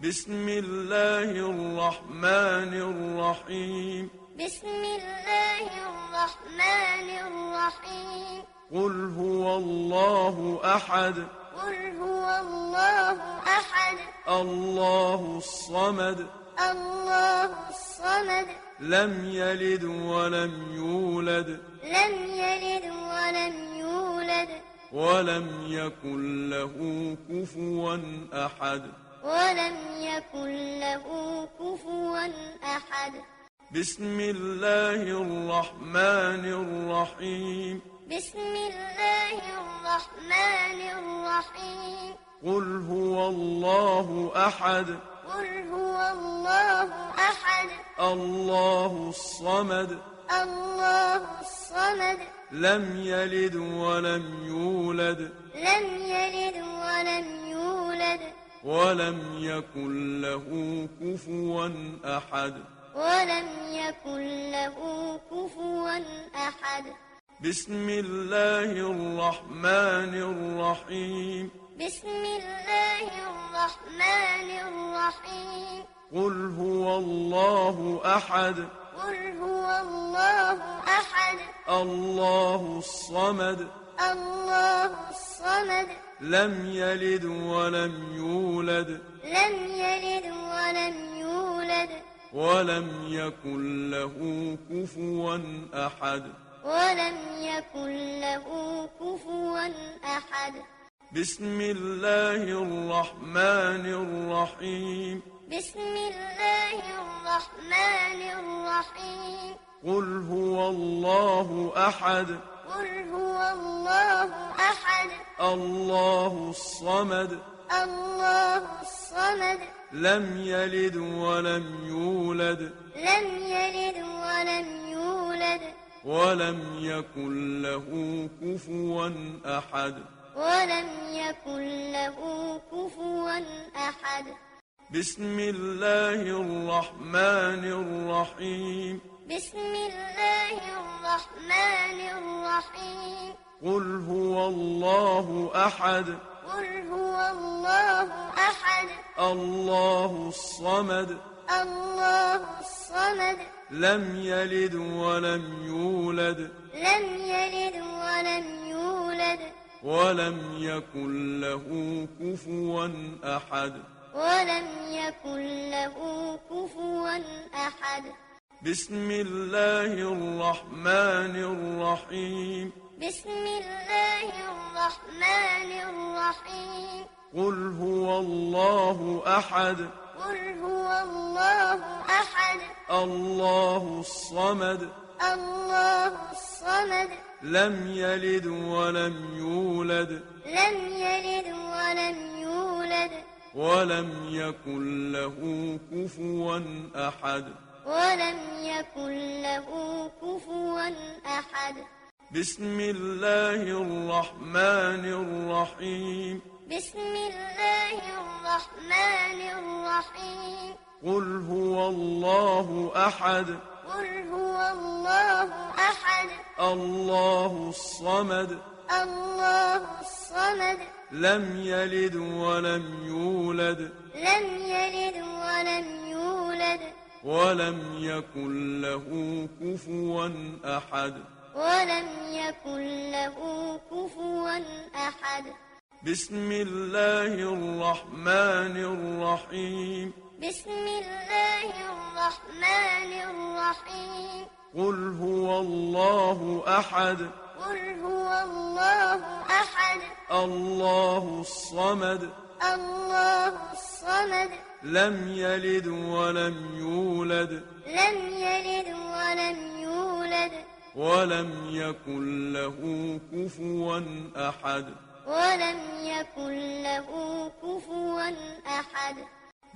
بسم الله الرحمن الرحيم. بسم الله الرحمن الرحيم. قل هو الله أحد. قل هو الله أحد. الله الصمد. الله الصمد. لم يلد ولم يولد. لم يلد ولم يولد. ولم يكن له كفوا أحد. ولم يكن له كفوا أحد. بسم الله الرحمن الرحيم. بسم الله الرحمن الرحيم. قل هو الله أحد. قل هو الله أحد. الله الصمد. الله الصمد. لم يلد ولم يولد. لم يلد ولم يولد. ولم يكن له كفوا أحد. ولم يكن له كفوا أحد. بسم الله الرحمن الرحيم. بسم الله الرحمن الرحيم. قل هو الله أحد. قل هو الله أحد. الله الصمد. الله الصمد. لم يلد ولم يولد. لم يلد ولم يولد. ولم يكن له كفوا أحد. ولم يكن له كفوا أحد. بسم الله الرحمن الرحيم. بسم الله الرحمن الرحيم. قل هو الله أحد. قل هو الله أحد. الله الصمد. الله الصمد. لم يلد ولم يولد. لم يلد ولم يولد. ولم يكن له كفوا أحد. ولم يكن له كفوا أحد. بسم الله الرحمن الرحيم. بسم الله الرحمن الرحيم. قل هو الله أحد. قل هو الله أحد. الله الصمد. الله الصمد. لم يلد ولم يولد. لم يلد ولم يولد. ولم يكن له كفوا أحد. ولم يكن له كفوا أحد. بسم الله الرحمن الرحيم. بسم الله الرحمن الرحيم. قل هو الله أحد. قل هو الله أحد. الله الصمد. الله الصمد. لم يلد ولم يولد. لم يلد ولم يولد. ولم يكن له كفوا أحد. ولم يكن له كفوا أحد. بسم الله الرحمن الرحيم. بسم الله الرحمن الرحيم. قل هو الله أحد. قل هو الله أحد. الله الصمد. الله الصمد. لم يلد ولم يولد. لم يلد ولم يولد. ولم يكن له كفوا أحد. ولم يكن له كفوا أحد. بسم الله الرحمن الرحيم. بسم الله الرحمن الرحيم. قل هو الله أحد. قل هو الله أحد. الله الصمد. الله الصمد. لم يلد ولم يولد. لم يلد ولم يولد. ولم يكن له كفوا أحد. ولم يكن له كفوا أحد.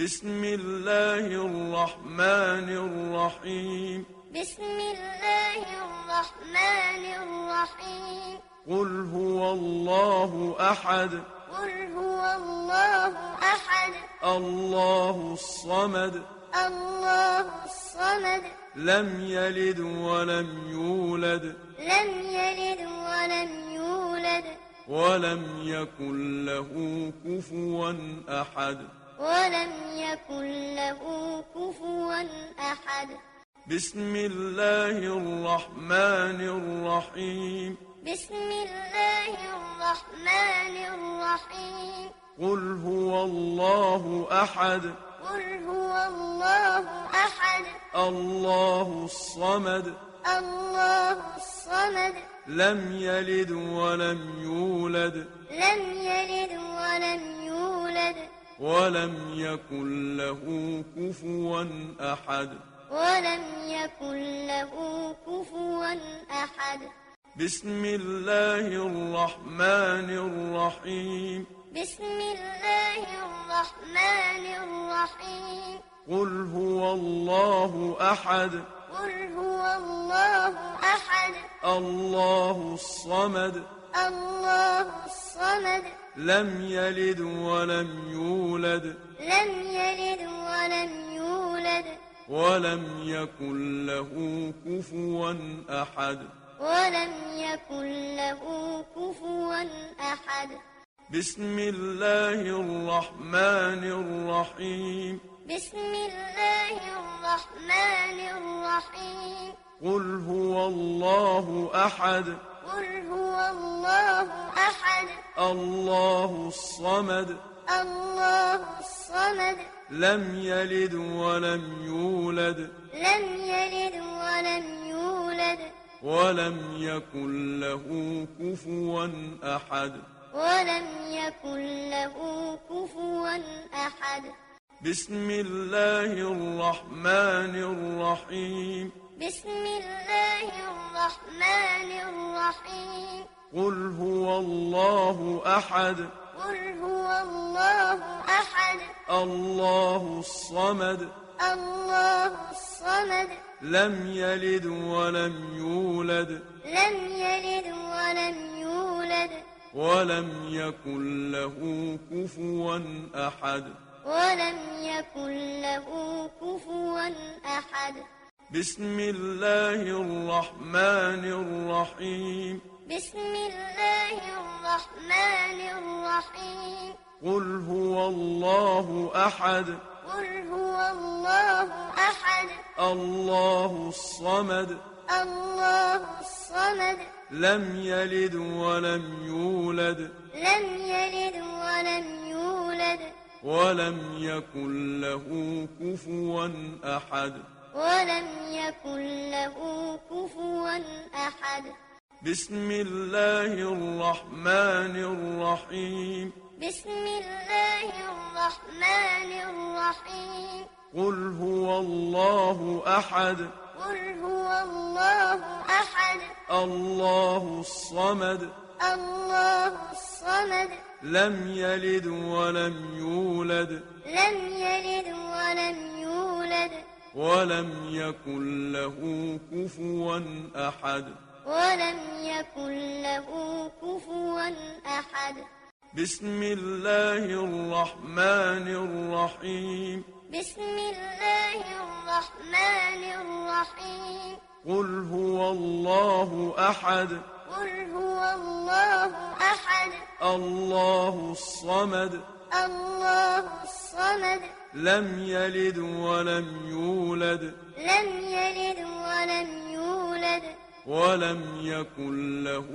بسم الله الرحمن الرحيم. بسم الله الرحمن الرحيم. قل هو الله أحد. قل هو الله أحد. الله الصمد. الله الصمد. لم يلد ولم يولد. لم يلد ولم يولد. ولم يكن له كفوا أحد. ولم يكن له كفوا أحد بسم الله الرحمن الرحيم بسم الله الرحمن الرحيم قل هو الله أحد قل هو الله أحد الله الصمد الله الصمد لم يلد ولم يولد لم يلد ولم يولد ولم يكن له كفوا أحد ولم يكن له كفوا أحد بسم الله الرحمن الرحيم بسم الله الرحمن الرحيم قل هو الله أحد قل هو الله أحد الله الصمد الله الصمد لم يلد ولم يولد لم يلد ولم يولد ولم يكن له كفوا أحد ولم يكن له كفوا أحد بسم الله الرحمن الرحيم بسم الله الرحمن الرحيم قل هو الله أحد قل هو الله أحد الله الصمد الله الصمد لم يلد ولم يولد لم يلد ولم يولد ولم يكن له كفوا أحد ولم يكن له كفوا أحد بسم الله الرحمن الرحيم بسم الله الرحمن الرحيم قل هو الله أحد قل هو الله أحد الله الصمد الله الصمد لم يلد ولم يولد لم يلد ولم يولد ولم يكن له كفوا أحد ولم يكن له كفوا أحد بسم الله الرحمن الرحيم بسم الله الرحمن الرحيم قل هو الله أحد قل هو الله أحد الله الصمد الله الصمد لم يلد ولم يولد لم يلد ولم يولد ولم يكن له كفوا أحد ولم يكن له كفوا أحد بسم الله الرحمن الرحيم بسم الله الرحمن الرحيم قل هو الله أحد قل هو الله أحد الله الصمد الله الصمد لم يلد ولم يولد لم يلد ولم يولد ولم يكن له كفوا أحد ولم يكن له كفوا أحد بسم الله الرحمن الرحيم بسم الله الرحمن الرحيم قل هو الله أحد قل هو الله أحد الله الصمد الله الصمد لم يلد ولم يولد لم يلد ولم يولد ولم يكن له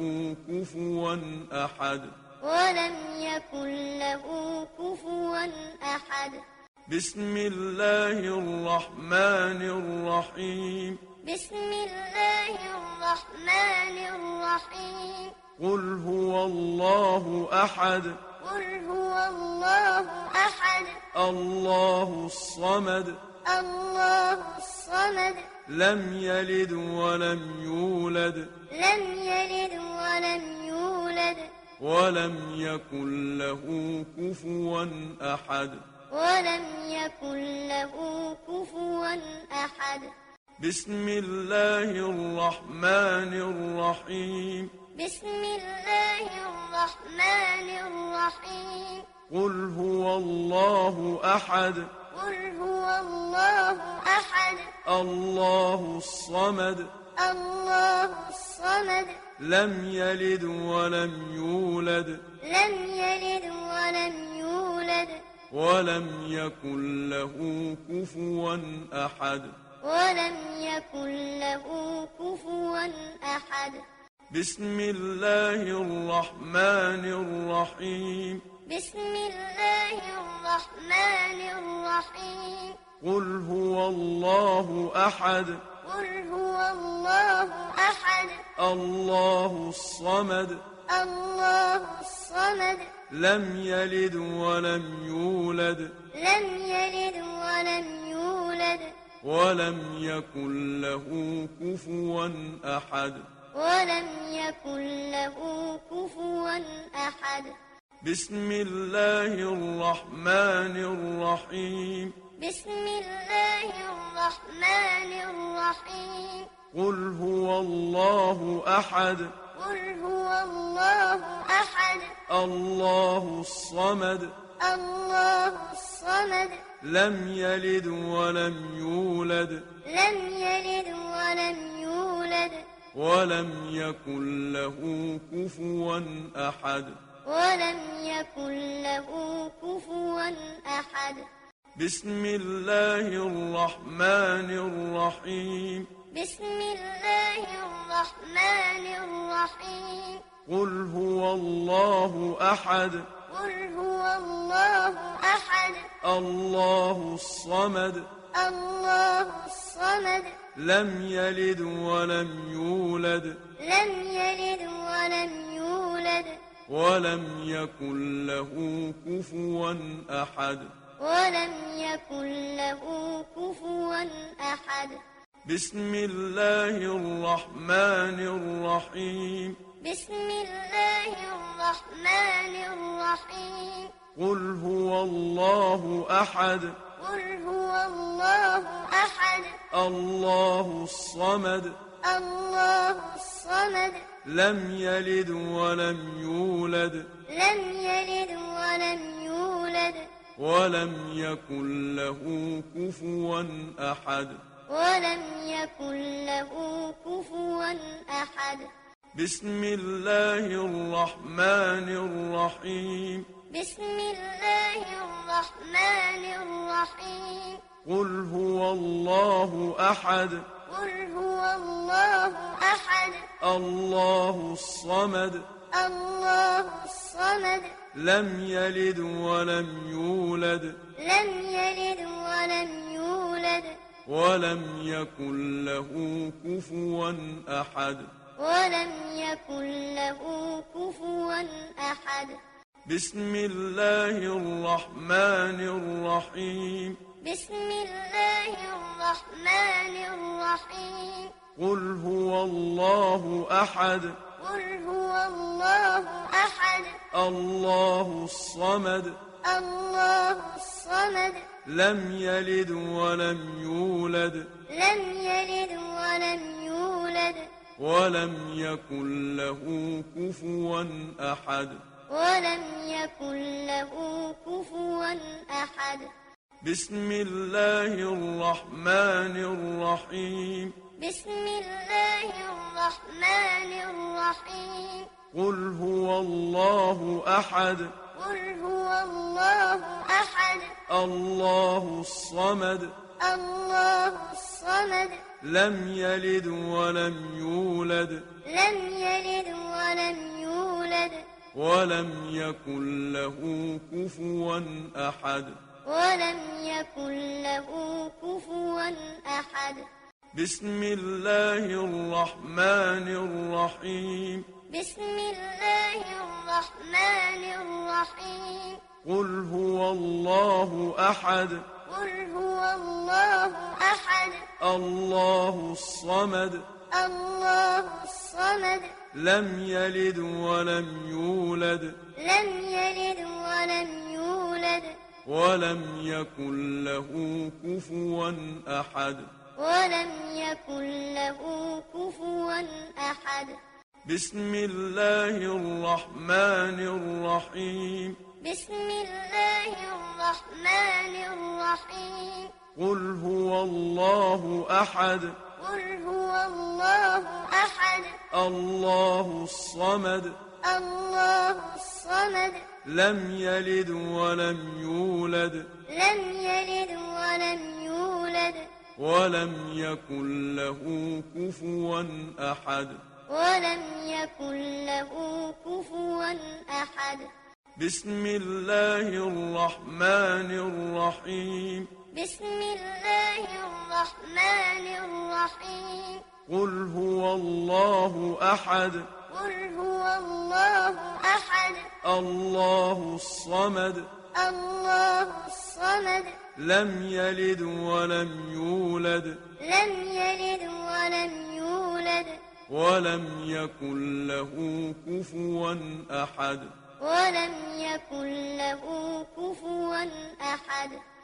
كفوا أحد ولم يكن له كفوا أحد بسم الله الرحمن الرحيم بسم الله الرحمن الرحيم قل هو الله أحد قل هو الله أحد الله الصمد الله الصمد لم يلد ولم يولد لم يلد ولم يولد ولم يكن له كفوا أحد ولم يكن له كفوا أحد بسم الله الرحمن الرحيم بسم الله الرحمن الرحيم قل هو الله أحد قل هو الله أحد الله الصمد الله الصمد لم يلد ولم يولد لم يلد ولم يولد ولم يكن له كفوا أحد ولم يكن له كفوا أحد بسم الله الرحمن الرحيم بسم الله الرحمن الرحيم قل هو الله أحد قل هو الله أحد الله الصمد الله الصمد لم يلد ولم يولد لم يلد ولم يولد ولم يكن له كفوا أحد ولم يكن له كفوا أحد بسم الله الرحمن الرحيم بسم الله الرحمن الرحيم قل هو الله أحد قل هو الله أحد الله الصمد الله الصمد لم يلد ولم يولد لم يلد ولم يولد ولم يكن له كفوا أحد ولم يكن له كفوا أحد بسم الله الرحمن الرحيم بسم الله الرحمن الرحيم قل هو الله أحد قل هو الله أحد الله الصمد الله الصمد لم يلد ولم يولد لم يلد ولم يولد ولم يكن له كفوا أحد ولم يكن له كفوا أحد بسم الله الرحمن الرحيم بسم الله الرحمن الرحيم قل هو الله أحد قل هو الله أحد الله الصمد الله الصمد لم يلد ولم يولد لم يلد ولم يولد ولم يكن له كفوا أحد ولم يكن له كفوا أحد بسم الله الرحمن الرحيم بسم الله الرحمن الرحيم قل هو الله أحد قل هو الله أحد الله الصمد الله الصمد لم يلد ولم يولد لم يلد ولم يولد ولم يكن له كفوا أحد ولم يكن له كفوا أحد بسم الله الرحمن الرحيم بسم الله الرحمن الرحيم قل هو الله أحد قل هو الله أحد الله الصمد الله الصمد لم يلد ولم يولد لم يلد ولم يولد ولم يكن له كفوا أحد ولم يكن له كفوا أحد بسم الله الرحمن الرحيم بسم الله الرحمن الرحيم قل هو الله أحد قل هو الله أحد الله الصمد الله الصمد لم يلد ولم يولد لم يلد ولم يولد ولم يكن له كفوا أحد ولم يكن له كفوا أحد بسم الله الرحمن الرحيم بسم الله الرحمن الرحيم قل هو الله أحد قل هو الله أحد الله الصمد الله الصمد لم يلد ولم يولد لم يلد ولم يولد ولم يكن له كفوا أحد ولم يكن له كفوا أحد بسم الله الرحمن الرحيم بسم الله الرحمن الرحيم قل هو الله أحد قل هو الله أحد الله الصمد الله الصمد لم يلد ولم يولد لم يلد ولم يولد ولم يكن له كفوا أحد ولم يكن له كفوا أحد بسم الله الرحمن الرحيم بسم الله الرحمن الرحيم قل هو الله أحد قل هو الله أحد الله الصمد الله الصمد لم يلد ولم يولد لم يلد ولم يولد ولم يكن له كفوا أحد ولم يكن له كفوا أحد